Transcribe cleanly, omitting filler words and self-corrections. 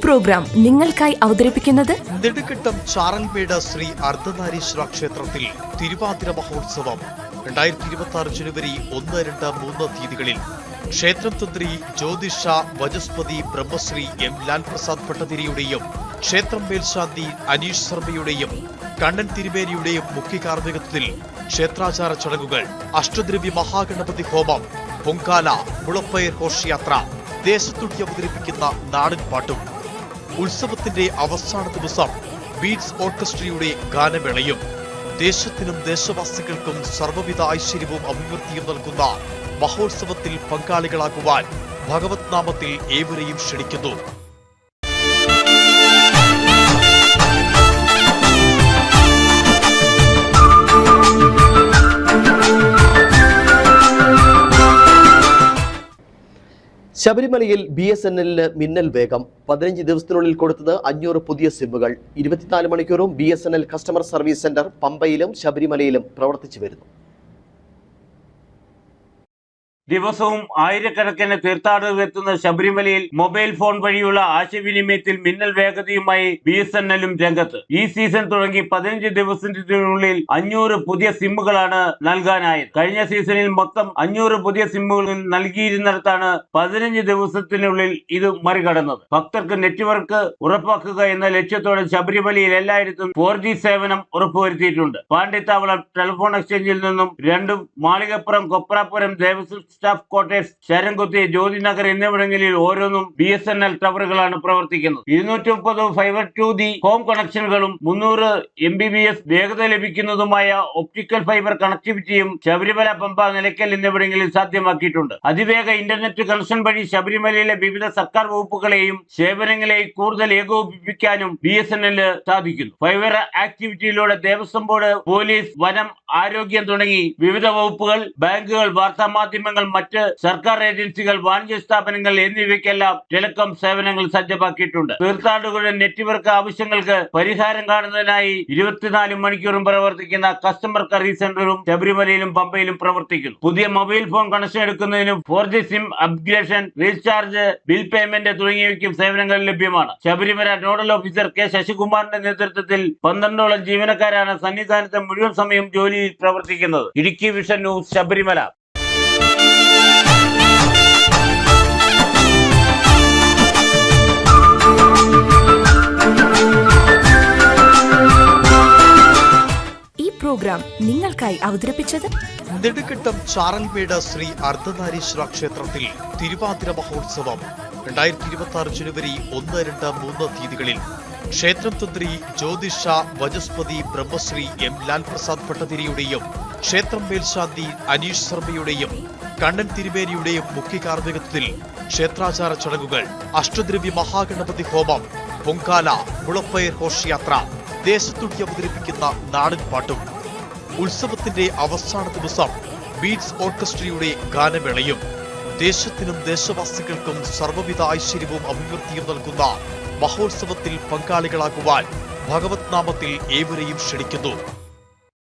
Programme നിങ്ങൾക്കായി അവതരിപ്പിക്കുന്നത് നെടുങ്കണ്ടം ചാറൽമേട് ശ്രീ അർദ്ധനാരീശ്വര ക്ഷേത്രത്തിൽ തിരുവാതിര മഹോത്സവം 2026 ജനുവരി 1, 2, 3 തീയതികളിൽ ക്ഷേത്രം തന്ത്രി ജ്യോതിഷ വചസ്പതി ബ്രഹ്മശ്രീ എം ലാൽ പ്രസാദ് ഭട്ടതിരിയുടെയും ക്ഷേത്രം മേൽശാന്തി അനീഷ് ശർമ്മയുടെയും കണ്ണൻ തിരുമേനിയുടെയും മുഖ്യ കാർമ്മികത്വത്തിൽ ക്ഷേത്രാചാര ചടങ്ങുകൾ, അഷ്ടദ്രവ്യ മഹാഗണപതി ഹോമം, പൊങ്കാല, മുളപ്പയർ ഘോഷയാത്ര, ദേശത്തുടി അവതരിപ്പിക്കുന്ന നാടൻ പാട്ടും, ഉത്സവത്തിന്റെ അവസാന ദിവസം ബീറ്റ്സ് ഓർക്കസ്ട്രയുടെ ഗാനമേളയും, ദേശത്തിനും ദേശവാസികൾക്കും സർവ്വവിധ ഐശ്വര്യവും അഭിവൃദ്ധിയും നൽകുന്ന മഹോത്സവത്തിൽ പങ്കാളികളാകുവാൻ ഭഗവത് നാമത്തിൽ ഏവരെയും ക്ഷണിക്കുന്നു. ശബരിമലയിൽ BSNL മിന്നൽ വേഗം. 15 ദിവസത്തിനുള്ളിൽ കൊടുത്തത് 500 പുതിയ സിമ്മുകൾ. 24 മണിക്കൂറും BSNL കസ്റ്റമർ സർവീസ് സെന്റർ പമ്പയിലും ശബരിമലയിലും പ്രവർത്തിച്ചു വരുന്നു. ദിവസവും ആയിരക്കണക്കിന് തീർത്ഥാടകർ എത്തുന്ന ശബരിമലയിൽ മൊബൈൽ ഫോൺ വഴിയുള്ള ആശയവിനിമയത്തിൽ മിന്നൽ വേഗതയുമായി BSNLും രംഗത്ത്. ഈ സീസൺ തുടങ്ങി 15 ദിവസത്തിനുള്ളിൽ 500 പുതിയ സിമ്മുകളാണ് നൽകാനായത്. കഴിഞ്ഞ സീസണിൽ മൊത്തം 500 പുതിയ സിമ്മുകൾ നൽകിയിരുന്നിടത്താണ് 15 ദിവസത്തിനുള്ളിൽ ഇത് മറികടന്നത്. ഭക്തർക്ക് നെറ്റ്വർക്ക് ഉറപ്പാക്കുക എന്ന ലക്ഷ്യത്തോടെ ശബരിമലയിൽ എല്ലായിടത്തും 4G സേവനം ഉറപ്പുവരുത്തിയിട്ടുണ്ട്. പാണ്ഡിത്താവളം ടെലിഫോൺ എക്സ്ചേഞ്ചിൽ നിന്നും 2, മാളികപ്പുറം, കൊപ്രാപുരം ദേവസ്വം സ്റ്റാഫ് ക്വാർട്ടേഴ്സ്, ശരംകുത്തി, ജ്യോതിനഗർ എന്നിവിടങ്ങളിൽ ഓരോന്നും BSNL ടവറുകളാണ് പ്രവർത്തിക്കുന്നത്. 230 ഫൈബർ ടു ദി ഹോം കണക്ഷനുകളും 300 Mbps വേഗത ലഭിക്കുന്നതുമായ ഒപ്റ്റിക്കൽ ഫൈബർ കണക്ടിവിറ്റിയും ശബരിമല, പമ്പ, നിലയ്ക്കൽ എന്നിവിടങ്ങളിൽ സാധ്യമാക്കിയിട്ടുണ്ട്. അതിവേഗ ഇന്റർനെറ്റ് കണക്ഷൻ വഴി ശബരിമലയിലെ വിവിധ സർക്കാർ വകുപ്പുകളെയും സേവനങ്ങളെയും കൂടുതൽ ഏകോപിപ്പിക്കാനും BSNL സാധിക്കുന്നു. ഫൈബർ ആക്ടിവിറ്റിയിലൂടെ ദേവസ്വം ബോർഡ്, പോലീസ്, വനം, ആരോഗ്യം തുടങ്ങി വിവിധ വകുപ്പുകൾ, ബാങ്കുകൾ, വാർത്താമാധ്യമങ്ങൾ, മറ്റ് സർക്കാർ ഏജൻസികൾ, വാണിജ്യ സ്ഥാപനങ്ങൾ എന്നിവയ്ക്കെല്ലാം ടെലികോം സേവനങ്ങൾ സജ്ജമാക്കിയിട്ടുണ്ട്. തീർത്ഥാടകരുടെ നെറ്റ്വർക്ക് ആവശ്യങ്ങൾക്ക് പരിഹാരം കാണുന്നതിനായി 24 മണിക്കൂറും പ്രവർത്തിക്കുന്ന കസ്റ്റമർ സർവീസ് സെന്ററും ശബരിമലയിലും പമ്പയിലും പ്രവർത്തിക്കുന്നു. പുതിയ മൊബൈൽ ഫോൺ കണക്ഷൻ എടുക്കുന്നതിനും 4G SIM upgradation, recharge, bill payment തുടങ്ങിയവയ്ക്കും സേവനങ്ങൾ ലഭ്യമാണ്. Sabarimala nodal officer K. ശശികുമാറിന്റെ നേതൃത്വത്തിൽ 12ഓളം ജീവനക്കാരാണ് സന്നിധാനത്ത് മുഴുവൻ സമയം ജോലിയിൽ പ്രവർത്തിക്കുന്നത്. Idukki vision news, Sabarimala. Programme നിങ്ങൾക്കായി അവതരിപ്പിച്ചത് നെടുങ്കണ്ടം ചാറൽമേട് ശ്രീ അർദ്ധനാരീശ്വര ക്ഷേത്രത്തിൽ തിരുവാതിര മഹോത്സവം 2026 ജനുവരി 1, 2, 3 തീയതികളിൽ ക്ഷേത്രം തന്ത്രി ജ്യോതിഷ വചസ്പതി ബ്രഹ്മശ്രീ എം ലാൽ പ്രസാദ് ഭട്ടതിരിയുടെയും ക്ഷേത്രം മേൽശാന്തി അനീഷ് ശർമ്മയുടെയും കണ്ണൻ തിരുമേനിയുടെയും മുഖ്യ കാർമ്മികത്വത്തിൽ ക്ഷേത്രാചാര ചടങ്ങുകൾ, അഷ്ടദ്രവ്യ മഹാഗണപതി ഹോമം, പൊങ്കാല, മുളപ്പയർ ഘോഷയാത്ര, ദേശത്തുടി അവതരിപ്പിക്കുന്ന നാടൻ പാട്ടും, ഉത്സവത്തിന്റെ അവസാന ദിവസം ബീറ്റ്സ് ഓർക്കസ്ട്രയുടെ ഗാനമേളയും, ദേശത്തിനും ദേശവാസികൾക്കും സർവ്വവിധ ഐശ്വര്യവും അഭിവൃദ്ധിയും നൽകുന്ന മഹോത്സവത്തിൽ പങ്കാളികളാകുവാൻ ഭഗവത് നാമത്തിൽ ഏവരെയും ക്ഷണിക്കുന്നു.